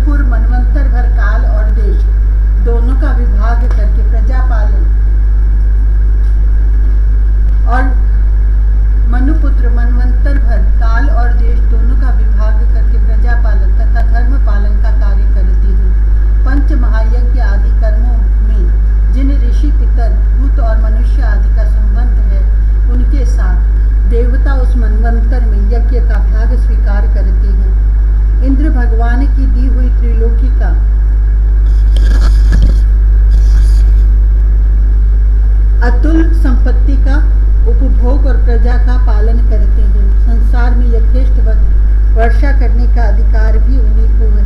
पूर्व मनवंतर भर काल और देश दोनों का विभाग करके प्रजापालन और मनुपुत्र मनवंतर भर काल और देश दोनों का विभाग करके प्रजापालन तथा धर्म पालन का कार्य करती है। पंच महायज्ञ आदि कर्मों में जिन ऋषि पितर भूत और मनुष्य आदि का संबंध है, उनके साथ देवता उस मनवंतर में यज्ञ का भाग स्वीकार करते हैं। इंद्र भगवान की दी हुई त्रिलोकी का अतुल संपत्ति का उपभोग और प्रजा का पालन करते हैं। संसार में यथेष्टवत वर्षा करने का अधिकार भी उन्हीं को है।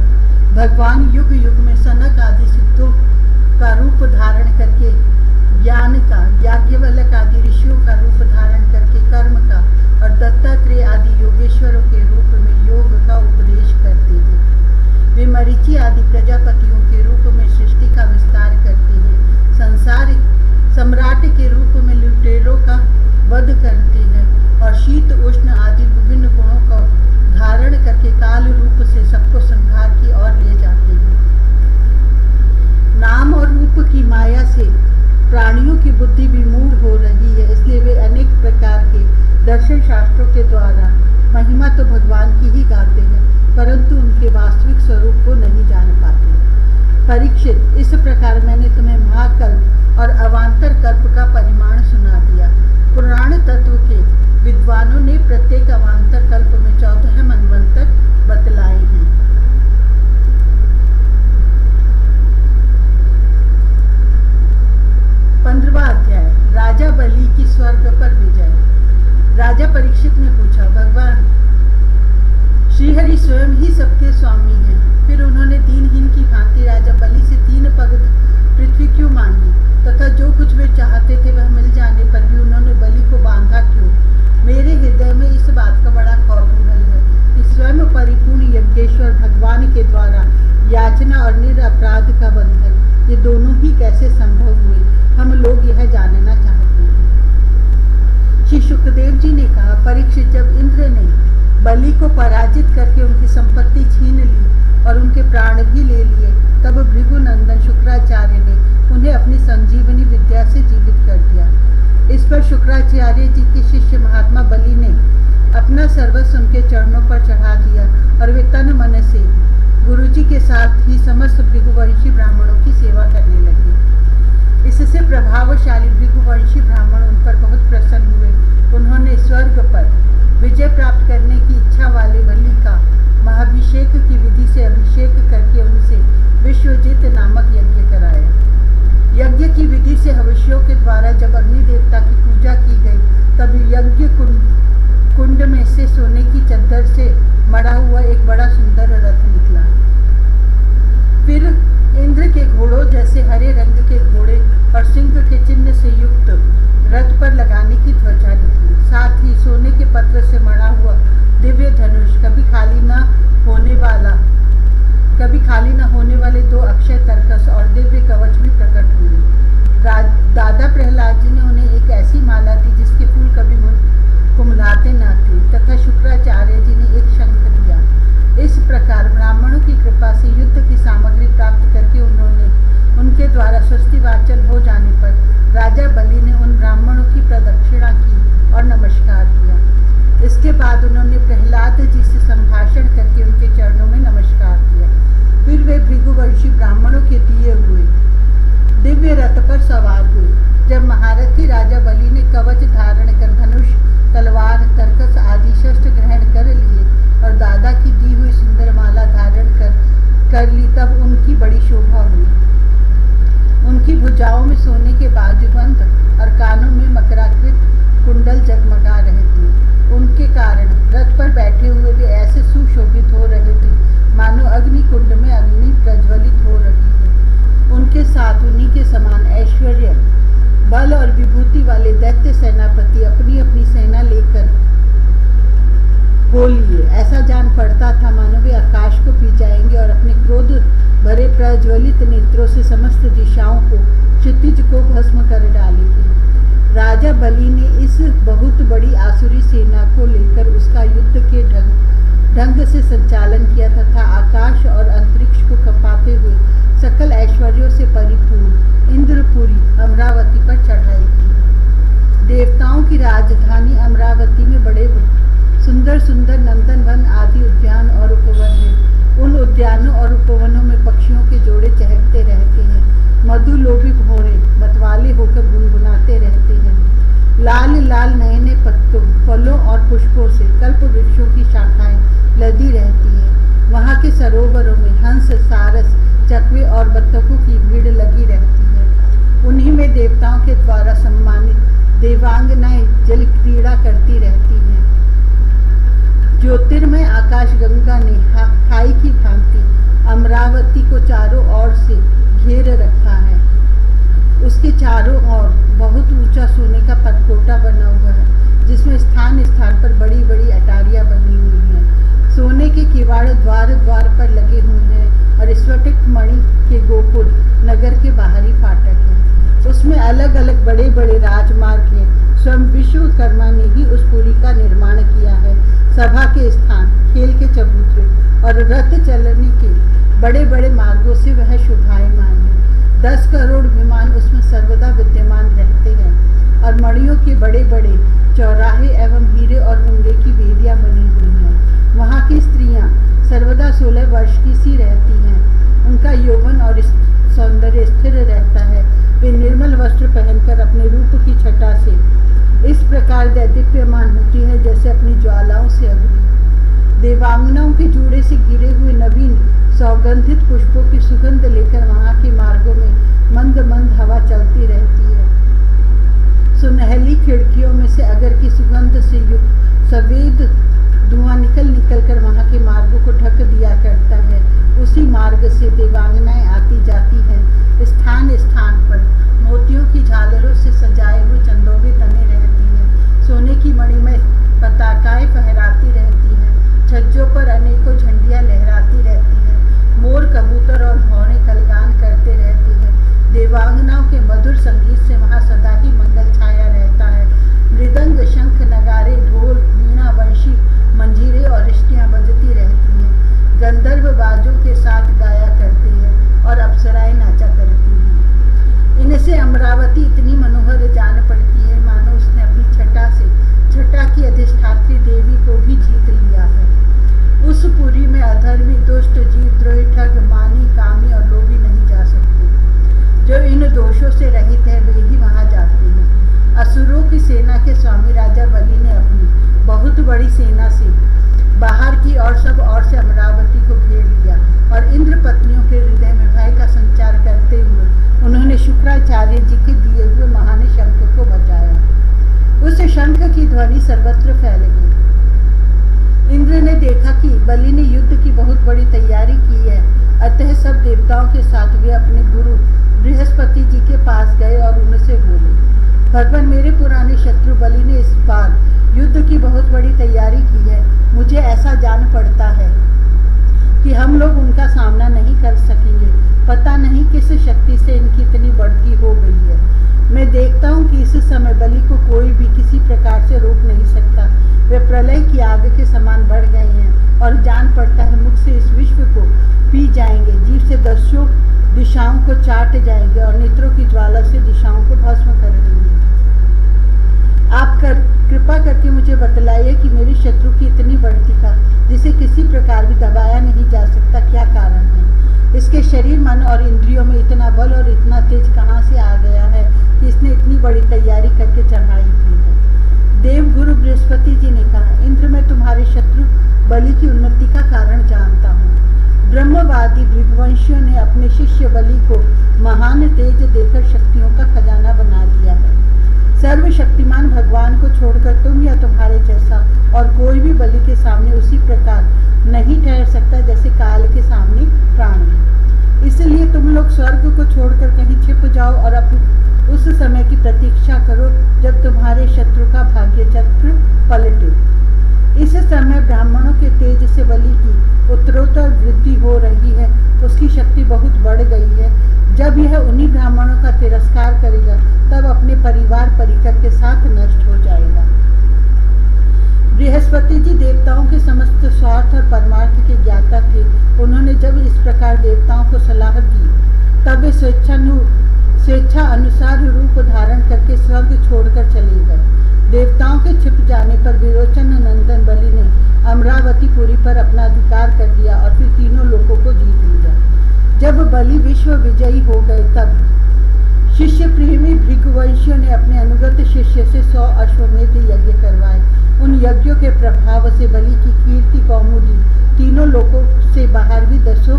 भगवान युग युग में सनक आदि सिद्धों का रूप धारण करके ज्ञान का, याज्ञवल्क्य आदि ऋषियों का रूप धारण करके कर्म का और दत्तात्रेय आदि योगेश्वरों के रूप में योग का उपदेश करते हैं। वे मरीचि आदि प्रजापतियों के रूप में सृष्टि का विस्तार करते हैं। संसार सम्राट के रूप में लुटेरों का वध करते हैं और शीत उष्ण आदि विभिन्न गुणों का धारण करके काल रूप से सबको संहार की ओर ले जाते हैं। नाम और रूप की माया से प्राणियों की बुद्धि विमूढ़ हो रही है, इसलिए वे अनेक प्रकार के दर्शन शास्त्रों के द्वारा महिमा तो भगवान की ही गाते हैं, परंतु उनके वास्तविक स्वरूप को नहीं जान पाते। परीक्षित, इस प्रकार मैंने तुम्हें महाकल्प और अवान्तर कल्प का परिमाण सुना दिया। पुराण तत्व के विद्वानों ने प्रत्येक अवान्तर कल्प में 14 मनवंतर बतलाए हैं। 15वां अध्याय, राजा बलि की स्वर्ग पर विजय। राजा परीक्षित ने पूछा, भगवान श्रीहरि स्वयं ही सबके स्वामी हैं, फिर उन्होंने दीनहीन की भांति राजा बलि से 3 पग पृथ्वी क्यों मांगी तथा जो कुछ वे चाहते थे वह मिल जाने पर भी उन्होंने बलि को बांधा क्यों? मेरे हृदय में इस बात का बड़ा कौतूहल है कि स्वयं परिपूर्ण यज्ञेश्वर भगवान के द्वारा याचना और निरपराध का बंधन, ये दोनों ही कैसे संभव हुए? हम लोग यह जानना चाहते हैं। श्री सुखदेव जी ने कहा, परीक्षित, जब इंद्र ने बलि को पराजित करके उनकी संपत्ति छीन ली और उनके प्राण भी ले लिए, तब भृगुनंदन शुक्राचार्य ने उन्हें अपनी संजीवनी विद्या से जीवित कर दिया। इस पर शुक्राचार्य जी के शिष्य महात्मा बलि ने अपना सर्वस्व उनके चरणों पर चढ़ा दिया और वे तन मन से गुरुजी के साथ ही समस्त भृगुवंशी ब्राह्मणों की सेवा करने लगे। इससे प्रभावशाली भृगुवंशी ब्राह्मण उन पर बहुत प्रसन्न हुए। उन्होंने स्वर्ग पर विजय प्राप्त करने की इच्छा वाले बलि का महाभिषेक की विधि से अभिषेक करके उनसे विश्वजित नामक यज्ञ कराया। यज्ञ की विधि से हविष्यों के द्वारा जब अग्नि देवता की पूजा की गई, तब यज्ञ कुंड में से सोने की चद्दर से मढ़ा हुआ एक बड़ा सुंदर रथ निकला। फिर इंद्र के घोड़ों जैसे हरे रंग के घोड़े और सिंह के चिन्ह से युक्त रथ पर लगाने की ध्वजा निकली। साथ ही सोने के पत्र से मढ़ा हुआ दिव्य धनुष, कभी खाली न होने वाले 2 अक्षय तर्कस और दिव्य कवच भी प्रकट हुए। दादा प्रहलाद जी ने उन्हें एक ऐसी माला दी जिसके फूल कभी कुमलाते न थे, तथा शुक्राचार्य जी ने एक शंख दिया। इस प्रकार ब्राह्मणों की कृपा से युद्ध की सामग्री प्राप्त करके उनके द्वारा स्वस्ति वाचन हो जाने पर राजा बलि ने उन ब्राह्मणों की प्रदक्षिणा की और नमस्कार किया। इसके बाद उन्होंने प्रहलाद जी से संभाषण करके उनके चरणों में नमस्कार किया। फिर वे भृगुवंशी ब्राह्मणों के दिए हुए दिव्य रथ पर सवार हुए। जब महारथी राजा बलि ने कवच धारण कर धनुष, तलवार, तर्कस आदि शस्त्र ग्रहण कर लिए और दादा की दी हुई सुंदर माला धारण कर ली, तब उनकी बड़ी शोभा हुई। उनकी भुजाओं में सोने के बाजूबंद और कानों में मकराकृत कुंडल जगमगा रहे थे। उनके कारण रथ पर बैठे हुए वे ऐसे सुशोभित हो रहे थे मानो अग्नि कुंड में अग्नि प्रज्वलित हो रही है। उनके साथ उन्हीं के समान ऐश्वर्य, बल और विभूति वाले दैत्य सेनापति अपनी अपनी सेना लेकर हो लिए। ऐसा जान पड़ता था मानो वे आकाश को पी जाएंगे और अपने क्रोध भरे प्रज्वलित नेत्रों से समस्त दिशाओं को, क्षितिज को भस्म कर डालेंगे। राजा बलि ने इस बहुत बड़ी आसुरी सेना को लेकर उसका युद्ध के ढंग से संचालन किया तथा आकाश और अंतरिक्ष को कपाते हुए सकल ऐश्वर्यों से परिपूर्ण इंद्रपुरी अमरावती पर चढ़ाई की। देवताओं की राजधानी अमरावती में बड़े सुंदर सुंदर नंदनवन आदि उद्यान और उपवन हैं। उन उद्यानों और उपवनों में पक्षियों के जोड़े चहकते रहते हैं। मधुलोभी भौरे मतवाले होकर गुनगुनाते रहते हैं। लाल लाल नए नए पत्तों, फलों और पुष्पों से कल्प वृक्षों की शाखाएं लदी रहती हैं। वहाँ के सरोवरों में हंस, सारस, चकवे और बत्तखों की भीड़ लगी रहती है। उन्हीं में देवताओं के द्वारा सम्मानित देवांगनाएं जल क्रीड़ा करती रहती हैं। ज्योतिर्मय आकाश गंगा ने खाई की भांति अमरावती को चारों ओर से घेर रखा है। उसके चारों ओर बहुत ऊंचा सोने का परकोटा बना हुआ है, जिसमें स्थान स्थान पर बड़ी बड़ी अटारियां बनी हुई हैं। सोने के किवाड़ द्वार द्वार पर लगे हुए हैं और स्फटिक मणि के गोकुल नगर के बाहरी फाटक हैं। उसमें अलग अलग बड़े बड़े राजमार्ग हैं। स्वयं विश्वकर्मा ने ही उस पुरी का निर्माण किया है। सभा के स्थान, खेल के चबूतरे और रथ चलने के बड़े बड़े मार्गों से वह शोभायमान है। 10 करोड़ विमान उसमें सर्वदा विद्यमान रहते हैं और मणियों के बड़े बड़े चौराहे एवं हीरे और मूंगे की वेदियां बनी हुई हैं। वहाँ की स्त्रियां सर्वदा 16 वर्ष की सी रहती हैं। उनका यौवन और सौंदर्य स्थिर रहता है। वे निर्मल वस्त्र पहनकर अपने रूप की छटा से इस प्रकार दैदीप्यमान होती है जैसे अपनी ज्वालाओं से अग्नि। देवांगनाओं के जूड़े से गिरे हुए नवीन सौगंधित पुष्पों की सुगंध लेकर वहाँ के मार्गों में मंद मंद हवा चलती रहती है। सुनहली खिड़कियों में से अगर की सुगंध से युक्त सफेद धुआं निकल कर वहाँ के मार्गों को ढक दिया करता है। उसी मार्ग से देवांगनाएं आती जाती हैं। स्थान स्थान पर मोतियों की झालरों से सजाए हुए चंदोबे तने रहती हैं। सोने की मणिमय पताकाएं फहराती रहती हैं। छज्जों पर अनेकों झंडियां लहराती रहती हैं। मोर, कबूतर और भौरें कलगान करते रहती हैं। देवांगनाओं के मधुर संगीत से वहाँ सदा ही मंगल छाया रहता है। मृदंग, शंख, नगारे, ढोल, वीणा, वंशी, मंजीरे और रिश्तियाँ बजती रहती हैं। गंधर्व बाजों के साथ गाया करते हैं और अप्सराएं नाचा करती हैं। इनसे अमरावती इतनी मनोहर जान पड़ती है मानो उसने अपनी छटा की अधिष्ठात्री देवी को भी जीत लिया है। उस पुरी में अधर्मी, दुष्ट, जीवद्रोही, ठग, मानी, कामी और लोभी नहीं जा सकते। जो इन दोषों से रहित है वे ही वहाँ जाते हैं। असुरों की सेना के स्वामी राजा बलि ने अपनी बहुत बड़ी सेना से बाहर की और सब ओर से अमरावती को घेर लिया और इंद्र पत्नियों के हृदय में भय का संचार करते हुए उन्होंने शुक्राचार्य जी के दिए हुए महान शंख को बजाया। उस शंख की ध्वनि सर्वत्र फैल गई। इंद्र ने देखा कि बलि ने युद्ध की बहुत बड़ी तैयारी की है, अतः सब देवताओं के साथ वे अपने गुरु बृहस्पति जी के पास गए और उनसे बोले, भगवान, मेरे पुराने शत्रु बलि ने इस बार युद्ध की बहुत बड़ी तैयारी की है। मुझे ऐसा जान पड़ता है कि हम लोग उनका सामना नहीं कर सकेंगे। पता नहीं किस शक्ति से इनकी इतनी बढ़ती हो गई है। मैं देखता हूँ कि इस समय बलि को कोई भी किसी प्रकार से रोक नहीं सकता। वे प्रलय की आग के समान बढ़ गए हैं और जान पड़ता है मुख से इस विश्व को पी जाएंगे, जीभ से 10 दिशाओं को चाट जाएंगे और नेत्रों की ज्वाला से दिशाओं को भस्म कर देंगे। आप कृपा करके मुझे बतलाइए कि मेरी शत्रु की इतनी बढ़ती का, जिसे किसी प्रकार भी दबाया नहीं जा सकता, क्या कारण है? इसके शरीर, मन और इंद्रियों में इतना बल और इतना तेज कहाँ से आ गया है कि इसने इतनी बड़ी तैयारी करके चढ़ाई की है? देव गुरु बृहस्पति जी ने कहा, इंद्र, मैं तुम्हारे शत्रु बलि की उन्नति का कारण जानता हूँ। ब्रह्मवादी भृगुवंशियों ने अपने शिष्य बलि को महान तेज देकर शक्तियों का खजाना बना दिया है। सर्वशक्तिमान भगवान को छोड़कर तुम या तुम्हारे जैसा और कोई भी बलि के सामने उसी प्रकार नहीं ठहर सकता जैसे काल के सामने प्राणी। इसलिए तुम लोग स्वर्ग को छोड़कर कहीं छिप जाओ और अब उस समय की प्रतीक्षा करो जब तुम्हारे शत्रु का भाग्य चक्र पलटे। इस समय ब्राह्मणों के तेज से बलि की उत्तरोत्तर वृद्धि हो रही है। उसकी शक्ति बहुत बढ़ गई है। जब यह उन्हीं ब्राह्मणों का तिरस्कार करेगा तब अपने परिवार परिकर के साथ नष्ट हो जाएगा। बृहस्पति जी देवताओं के समस्त स्वार्थ और देवताओं को सलाह दी, तब वे स्वेच्छा अनुसार रूप धारण करके स्वर्ग छोड़कर चले गए। देवताओं के छिप जाने पर विरोचन नंदन बलि ने अमरावतीपुरी पर अपना अधिकार कर दिया और फिर तीनों लोगों को जीत लिया। जब बलि विश्व विजयी हो गए तब शिष्य प्रेमी भृगुवंशियों ने अपने अनुगत शिष्य से 100 अश्वमेध यज्ञ करवाए। उन यज्ञों के प्रभाव से बलि की कीर्ति कौमुदी तीनों लोगों से बाहर भी 10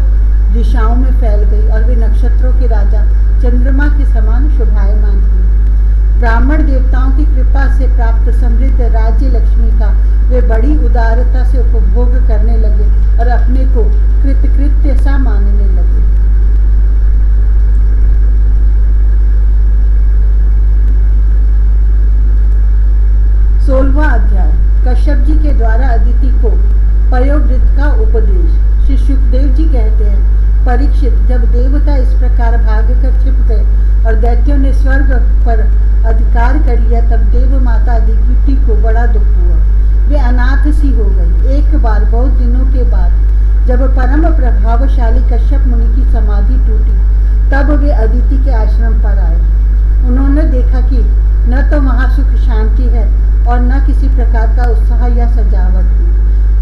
दिशाओं में फैल गई और वे नक्षत्रों के राजा चंद्रमा के समान शोभायमान हुई। ब्राह्मण देवताओं की कृपा से प्राप्त समृद्ध राज्य लक्ष्मी का वे बड़ी उदारता से उपभोग करने लगे और अपने को कृतकृत्य सा मानने लगे। सोलहवां अध्याय। कश्यप जी के द्वारा अदिति को पयोवृत्त का उपदेश। श्री सुखदेव जी कहते हैं, परीक्षित, जब देवता इस प्रकार भागकर छिप गए और दैत्यों ने स्वर्ग पर अधिकार कर लिया तब देव माता अदिति को बड़ा दुख हुआ। वे अनाथ सी हो गई। एक बार बहुत दिनों के बाद जब परम प्रभावशाली कश्यप मुनि की समाधि टूटी तब वे अदिति के आश्रम पर आए। उन्होंने देखा कि न तो वहाँ सुख शांति है और न किसी प्रकार का उत्साह या सजावट थी।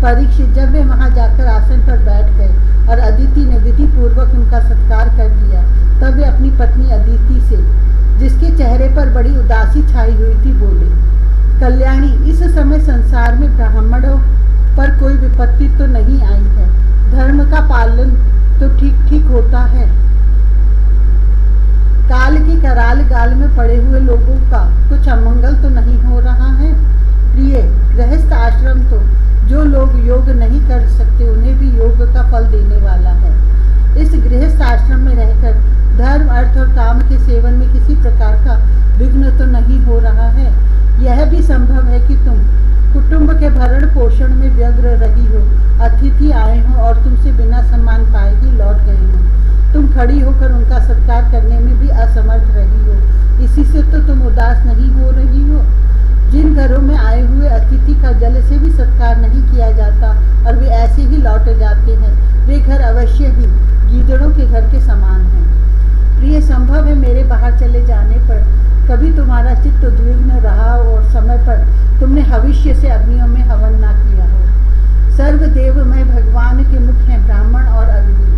परीक्षित, जब वे वहाँ जाकर आसन पर बैठ गए और अदिति ने विधि पूर्वक उनका सत्कार कर लिया तब वे अपनी पत्नी अदिति से, जिसके चेहरे पर बड़ी उदासी छाई हुई थी, बोले, कल्याणी, इस समय संसार में ब्राह्मणों पर कोई विपत्ति तो नहीं आई है। धर्म का पालन तो ठीक ठीक होता है। काल की कराल गाल में पड़े हुए लोगों का कुछ अमंगल तो नहीं हो रहा है। प्रिय, गृहस्थ आश्रम तो जो लोग योग नहीं कर सकते उन्हें भी योग का फल देने वाला है। इस गृहस्थ आश्रम में रहकर धर्म, अर्थ और काम के सेवन में किसी प्रकार का विघ्न तो नहीं हो रहा है। यह भी संभव है कि तुम कुटुंब के भरण पोषण में व्यग्र रही हो, अतिथि आए हो और तुमसे बिना सम्मान पाए ही लौट गए हो। तुम खड़ी होकर उनका सत्कार करने में भी असमर्थ रही हो। इसी से तो तुम उदास नहीं हो रही हो। जिन घरों में आए हुए अतिथि का जल से भी सत्कार नहीं किया जाता और वे ऐसे ही लौट जाते हैं, वे घर अवश्य ही गीदड़ों के घर के समान हैं। प्रिय, संभव है मेरे बाहर चले जाने पर कभी तुम्हारा चित्त उद्विग्न रहा और समय पर तुमने भविष्य से अग्नियों में हवन ना किया हो। सर्वदेव में भगवान के मुख हैं ब्राह्मण और अग्नि।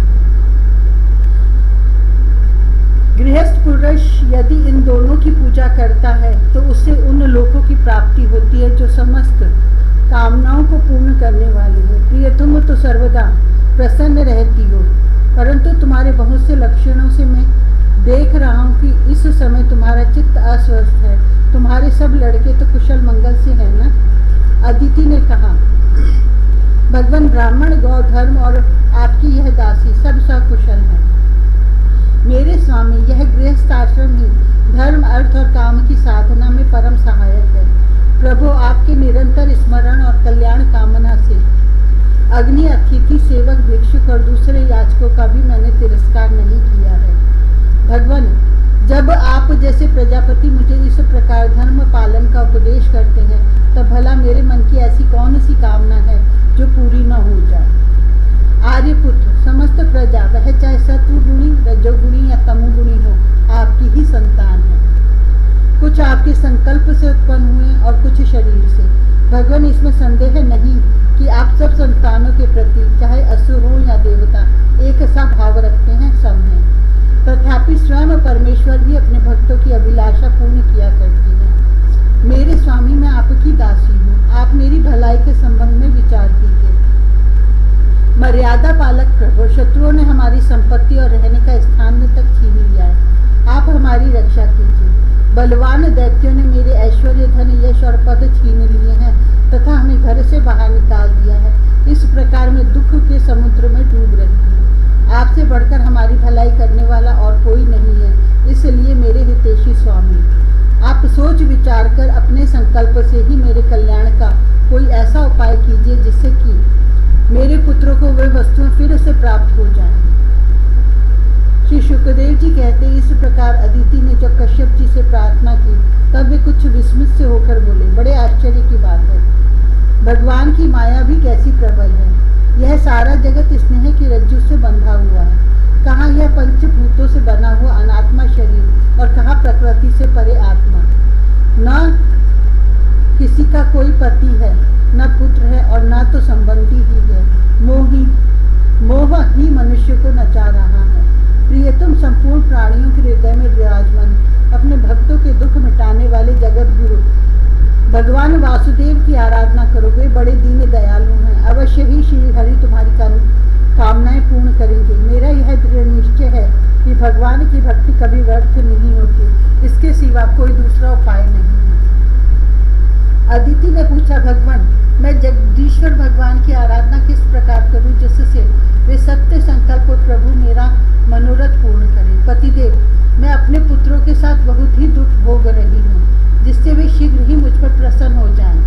गृहस्थ पुरुष यदि इन दोनों की पूजा करता है तो उससे उन लोगों की प्राप्ति होती है जो समस्त कामनाओं को पूर्ण करने वाली है। प्रिय, तुम तो सर्वदा प्रसन्न रहती हो, परंतु तुम्हारे बहुत से लक्षणों से मैं देख रहा हूँ कि इस समय तुम्हारा चित्त अस्वस्थ है। तुम्हारे सब लड़के तो कुशल मंगल से हैं ना? अदिति ने कहा, भगवान, ब्राह्मण, गौ धर्म और आपकी यह दासी सब सकुशल हैं। मेरे स्वामी, यह गृहस्थ आश्रम ही धर्म, अर्थ और काम की साधना में परम सहायक है। प्रभु, आपके निरंतर स्मरण और कल्याण कामना से अग्नि, अतिथि, सेवक, भिक्षुक और दूसरे याचकों का भी मैंने तिरस्कार नहीं किया है। भगवान, जब आप जैसे प्रजापति मुझे इस प्रकार धर्म पालन का उपदेश करते हैं तब भला मेरे मन की ऐसी कौन सी कामना है जो पूरी न हो जाए। आर्यपुत्र, समस्त प्रजा, वह चाहे सत्वगुणी, रजोगुणी या तमोगुणी हो, आपकी ही संतान है। कुछ आपके संकल्प से उत्पन्न हुए और कुछ शरीर से। भगवान, इसमें संदेह नहीं कि आप सब संतानों के प्रति, चाहे असुर हो या देवता, एक सा भाव रखते हैं, सब हैं। तथापि स्वयं परमेश्वर भी अपने भक्तों की अभिलाषा पूर्ण किया करती है। मेरे स्वामी, मैं आपकी दासी हूँ। आप मेरी भलाई के संबंध में विचार कीजिए। मर्यादा पालक प्रभु, शत्रुओं ने हमारी संपत्ति और रहने का स्थान तक छीन लिया है। आप हमारी रक्षा कीजिए। बलवान दैत्यों ने मेरे ऐश्वर्य, धन, यश और पद छीन लिए हैं तथा हमें घर से बाहर निकाल दिया है। इस प्रकार मैं दुख के समुद्र में डूब रही हूँ। आपसे बढ़कर हमारी भलाई करने वाला और कोई नहीं है। इसलिए मेरे हितैषी स्वामी, आप सोच विचार कर अपने संकल्प से ही मेरे कल्याण का कोई ऐसा उपाय कीजिए जिससे कि मेरे पुत्रों को वे वस्तुएं फिर से प्राप्त हो जाएं। श्री सुखदेव जी कहते, इस प्रकार अदिति ने जब कश्यप जी से प्रार्थना की तब वे कुछ विस्मित से होकर बोले, बड़े आश्चर्य की बात है। भगवान की माया भी कैसी प्रबल है। यह सारा जगत स्नेह की रज्जु से बंधा हुआ है। कहाँ यह पंचभूतों से बना हुआ अनात्मा शरीर और कहाँ प्रकृति से परे आत्मा। न किसी का कोई पति है, न पुत्र है और न तो संबंधी ही है। मोह ही मनुष्य को नचा रहा है। प्रियतम संपूर्ण प्राणियों के हृदय में विराजमान, अपने भक्तों के दुख मिटाने वाले जगत गुरु भगवान वासुदेव की आराधना करो। वे बड़े दीन दयालु हैं। अवश्य ही श्री हरि तुम्हारी कामनाएं पूर्ण करेंगे। मेरा यह दृढ़ निश्चय है कि भगवान की भक्ति कभी व्यर्थ नहीं होती। इसके सिवा कोई दूसरा उपाय नहीं है। अदिति ने पूछा, भगवान मैं जगदीश्वर भगवान की आराधना किस प्रकार करूं जिससे वे सत्य संकल्प और प्रभु मेरा मनोरथ पूर्ण करें। पतिदेव, मैं अपने पुत्रों के साथ बहुत ही दुख भोग रही हूँ, जिससे वे शीघ्र ही मुझ पर प्रसन्न हो जाएं।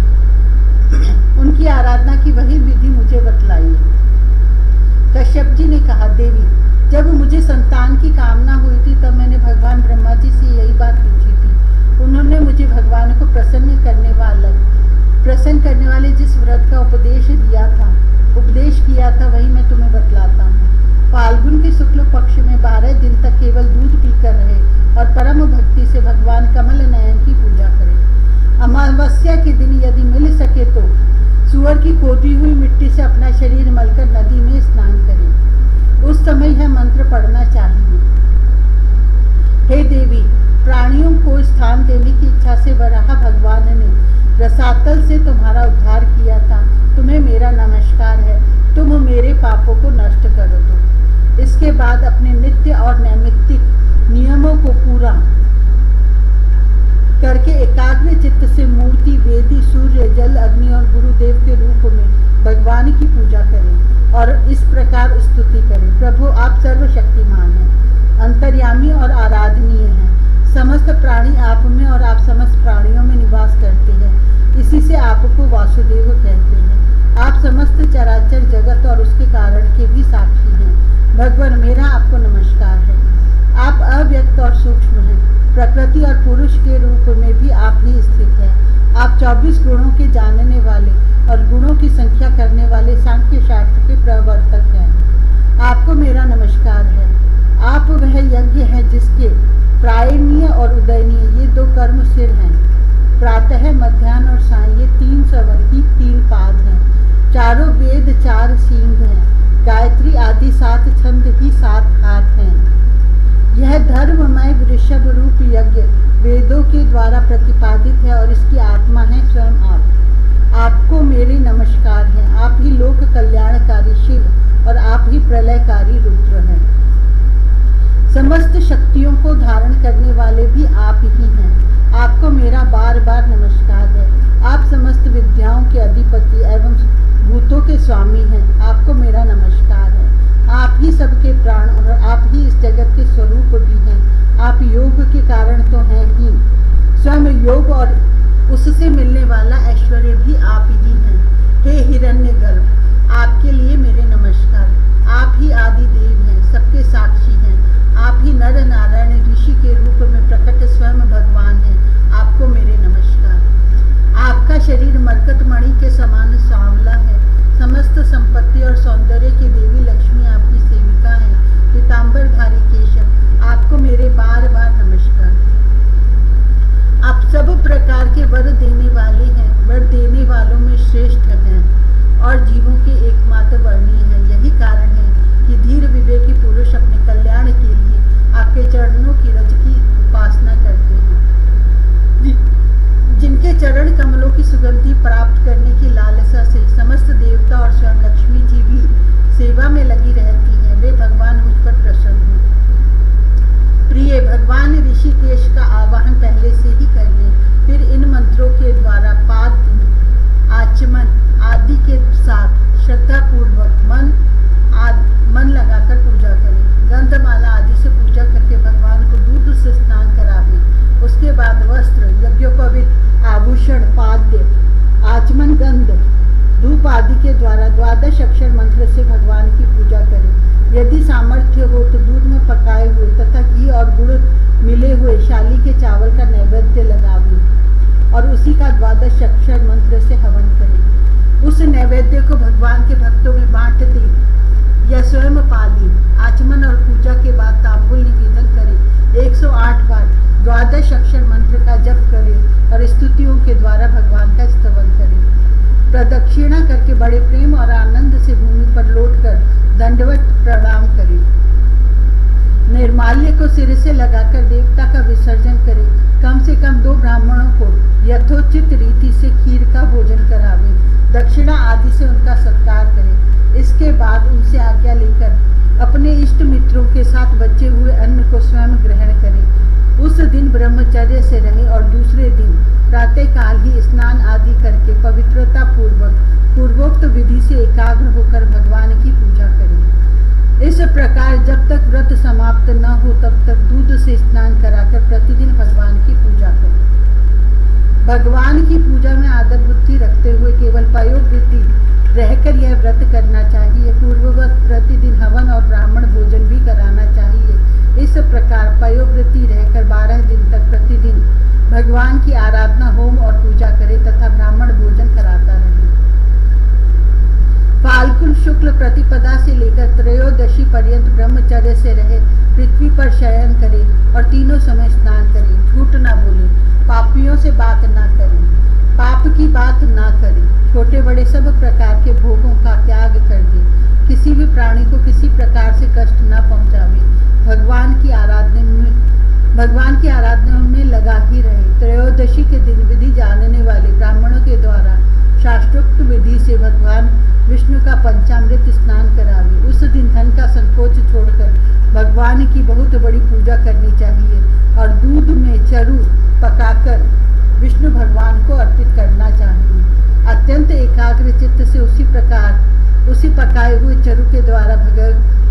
उनकी आराधना की वही विधि मुझे बतलाइए। कश्यप जी ने कहा, देवी, जब मुझे संतान की कामना हुई थी तब मैंने भगवान ब्रह्मा जी से यही बात पूछी थी। उन्होंने मुझे भगवान को प्रसन्न करने वाले जिस व्रत का उपदेश किया था वही मैं तुम्हें बतलाता हूँ। फाल्गुन के शुक्ल पक्ष में 12 दिन तक केवल दूध पीकर रहे और परम भक्ति से भगवान कमल नयन की पूजा करें। अमावस्या के दिन यदि मिल सके तो सुअर की खोदी हुई मिट्टी से अपना शरीर मलकर नदी में स्नान करें। उस समय यह मंत्र पढ़ना चाहिए। हे देवी, प्राणियों को स्थान देने की इच्छा से वराह भगवान ने रसातल से तुम्हारा उद्धार किया था। तुम्हें मेरा नमस्कार है। तुम मेरे पापों को नष्ट कर दो। इसके बाद अपने नित्य और नैमित्तिक नियमों को पूरा करके एकाग्र चित्त से मूर्ति, वेदी, सूर्य, जल, अग्नि और गुरुदेव के रूप में भगवान की पूजा करें और इस प्रकार स्तुति करें। प्रभु, आप सर्वशक्तिमान हैं, अंतर्यामी और आराधनीय हैं। समस्त प्राणी आप में और आप समस्त प्राणियों में निवास करते हैं। इसी से आपको वासुदेव कहते हैं। आप समस्त चराचर जगत और उसके कारण के भी साक्षी हैं। भगवान, मेरा आपको नमस्कार है। आप अव्यक्त और सूक्ष्म हैं। प्रकृति और पुरुष के रूप में भी आप ही स्थित हैं। आप 24 गुणों के जानने वाले और गुणों की संख्या करने वाले सांख्य शास्त्र के प्रवर्तक हैं। आपको मेरा नमस्कार है। आप वह यज्ञ हैं जिसके प्रायणीय और उदयनीय ये 2 कर्म सिर हैं। प्रातः, मध्याह्न और सायं ये 3 सवर ही 3 पाद हैं। चारों वेद 4 सींग हैं। गायत्री आदि 7 छंद ही 7 हाथ हैं। यह धर्ममय वृषभ रूप यज्ञ वेदों के द्वारा प्रतिपादित है और इसकी आत्मा है स्वयं आप। आपको मेरे नमस्कार है। आप ही लोक कल्याणकारी शिव और आप ही प्रलयकारी रुद्र हैं। समस्त शक्तियों को धारण करने वाले भी आप ही हैं। आपको मेरा बार बार नमस्कार है। आप समस्त विद्याओं के अधिपति एवं भूतों के स्वामी हैं। आपको मेरा नमस्कार है। आप ही सबके प्राण और आप ही इस जगत के स्वरूप भी हैं। आप योग के कारण तो हैं ही, स्वयं योग और उससे मिलने वाला ऐश्वर्य भी आप ही हैं। हे हिरण्यगर्भ, आपके लिए मेरे नमस्कार। आप ही आदि देव हैं, सबके साक्षी हैं। आप ही नर नारायण ऋषि के रूप में प्रकट स्वयं भगवान हैं। आपको मेरे नमस्कार। आपका शरीर मरकतमणि के समान सांवला है। समस्त संपत्ति और सौंदर्य की देवी लक्ष्मी आपकी सेविका है। पीताम्बरधारी केशव, आपको मेरे बार बार नमस्कार। आप सब प्रकार के वर देने वाले हैं। वर देने वालों में श्रेष्ठ हैं और जीवों के एकमात्र वर्णीय हैं। यही कारण है कि धीर विवेकी पुरुष अपने कल्याण के लिए आपके चरणों की रज की उपासना करते हैं। जिनके चरण कमलों की सुगंधि प्राप्त करने की लालसा से समस्त देवता और स्वयं लक्ष्मी जी भी सेवा में लगी रहती हैं, वे भगवान मुझ पर प्रसन्न हैं। प्रिय भगवान ऋषिकेश का आवाहन पहले से ही कर लें, फिर इन मंत्रों के द्वारा पाद, आचमन आदि के साथ श्रद्धा पूर्वक मन लगाकर पूजा करें। गंधमाला आदि से पूजा करके भगवान को दूध से स्नान करावें। उसके बाद वस्त्र, यज्ञोपवीत, आभूषण, पाद्य, आचमन, गंध, धूप आदि के द्वारा 12 अक्षर मंत्र से भगवान की पूजा करें। यदि सामर्थ्य हो तो दूध में पकाए हुए तथा घी और गुड़ मिले हुए शाली के चावल का नैवेद्य लगावें और उसी का 12 अक्षर मंत्र से हवन करें। उस नैवेद्य को भगवान के भक्तों में बांट दें या स्वयं पाली। आचमन और पूजा दंडवत प्रणाम करे, निर्माल्य को सिर से लगाकर देवता का विसर्जन करे, कम से कम 2 ब्राह्मणों को यथोचित रीति से खीर का भोजन करावे, दक्षिणा आदि से उनका सत्कार करे। इसके बाद उनसे आज्ञा लेकर अपने इष्ट मित्रों के साथ बचे हुए अन्न को स्वयं ग्रहण करे। उस दिन ब्रह्मचर्य से रहे और दूसरे दिन प्रातः काल ही स्नान आदि करके पवित्रता पूर्वक पूर्वोक्त विधि से एकाग्र होकर भगवान की पूजा करें। इस प्रकार जब तक व्रत समाप्त न हो तब तक दूध से स्नान कराकर प्रतिदिन भगवान की पूजा करें। भगवान की पूजा में आदर बुद्धि रखते हुए केवल पयोवृत्ति रहकर यह व्रत करना चाहिए। पूर्ववत प्रतिदिन हवन और ब्राह्मण भोजन भी कराना चाहिए। इस प्रकार पयोवृत्ति रहकर 12 दिन तक प्रतिदिन भगवान की आराधना, होम और पूजा करे तथा ब्राह्मण भोजन कराता रहे। फाल्गुन शुक्ल प्रतिपदा से लेकर त्रयोदशी पर्यंत ब्रह्मचर्य से रहे, पृथ्वी पर शयन करे और तीनों समय स्नान करे, झूठ न बोले, पापियों से बात न करे, पाप की बात न करे, छोटे बड़े सब प्रकार के भोगों का त्याग कर दे, किसी भी प्राणी को किसी प्रकार से कष्ट न पहुंचावे, भगवान की आराधना में लगा ही रहे। त्रयोदशी के दिन विधि जानने वाले ब्राह्मणों के द्वारा शास्त्रोक्त विधि से भगवान विष्णु का पंचामृत स्नान करावे। उस दिन धन का संकोच छोड़कर भगवान की बहुत बड़ी पूजा करनी चाहिए और दूध में चरु पकाकर विष्णु भगवान को अर्पित करना चाहिए। अत्यंत एकाग्र चित्त से उसी पकाए हुए चरु के द्वारा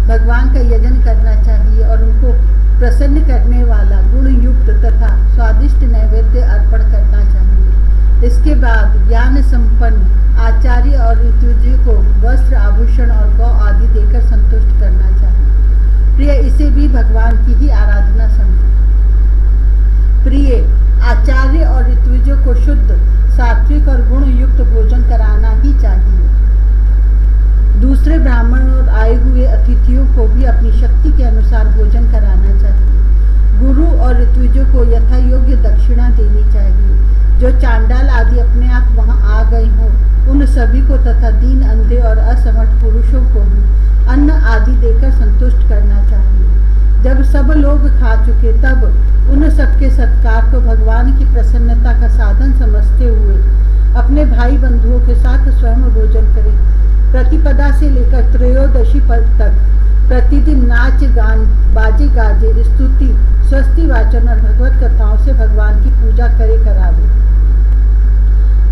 भगवान का यजन करना चाहिए और उनको प्रसन्न करने वाला गुण युक्त तथा स्वादिष्ट नैवेद्य अर्पण करना चाहिए। इसके बाद ज्ञान संपन्न आचार्य और ऋतुजी को वस्त्र, आभूषण और गौ आदि देकर संतुष्ट करना चाहिए। प्रिय, इसे भी भगवान की ही आराधना समझो। प्रिय, आचार्य और ऋत्विजों को शुद्ध, सात्विक और गुण युक्त भोजन कराना ही चाहिए। दूसरे ब्राह्मण और आए हुए अतिथियों को भी अपनी शक्ति के अनुसार भोजन कराना चाहिए। गुरु और ऋत्विजों को यथा योग्य दक्षिणा देनी चाहिए। जो चांडाल आदि अपने आप वहां आ गए हों उन सभी को तथा दीन, अंधे और असमर्थ पुरुषों को भी अन्न आदि देकर संतुष्ट करना चाहिए। जब सब लोग खा चुके तब उन सबके सत्कार को भगवान की प्रसन्नता का साधन समझते हुए अपने भाई बंधुओं के साथ स्वयं भोजन करें। प्रतिपदा से लेकर त्रयोदशी तक प्रतिदिन नाच गान, बाजे गाजे, स्तुति, स्वस्ति वाचन और भगवत कथाओं से भगवान की पूजा करावे।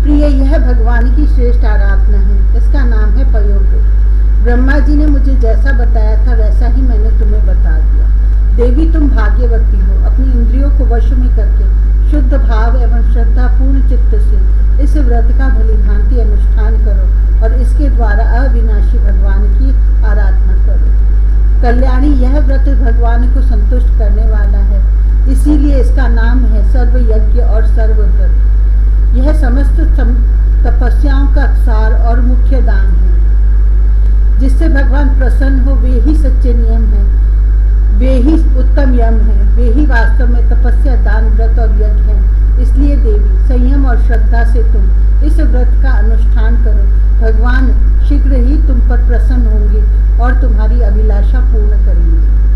प्रिय, यह भगवान की श्रेष्ठ आराधना है। इसका नाम है पयोव्रत। ब्रह्मा जी ने मुझे जैसा बताया था वैसा ही मैंने तुम्हें बता दिया। देवी, तुम भाग्यवती हो। अपनी इंद्रियों को वश में करके शुद्ध भाव एवं श्रद्धा पूर्ण चित्त से इस व्रत का भलीभांति अनुष्ठान करो और इसके द्वारा अविनाशी भगवान की आराधना करो। कल्याणी, यह व्रत भगवान को संतुष्ट करने वाला है, इसीलिए इसका नाम है सर्व यज्ञ और सर्व व्रत। यह समस्त तपस्याओं का सार और मुख्य दान है। जिससे भगवान प्रसन्न हो वे ही सच्चे नियम हैं, वे ही उत्तम यम हैं, वे ही वास्तव में तपस्या, दान, व्रत और यज्ञ हैं। इसलिए देवी, संयम और श्रद्धा से तुम इस व्रत का अनुष्ठान करो। भगवान शीघ्र ही तुम पर प्रसन्न होंगे और तुम्हारी अभिलाषा पूर्ण करेंगे।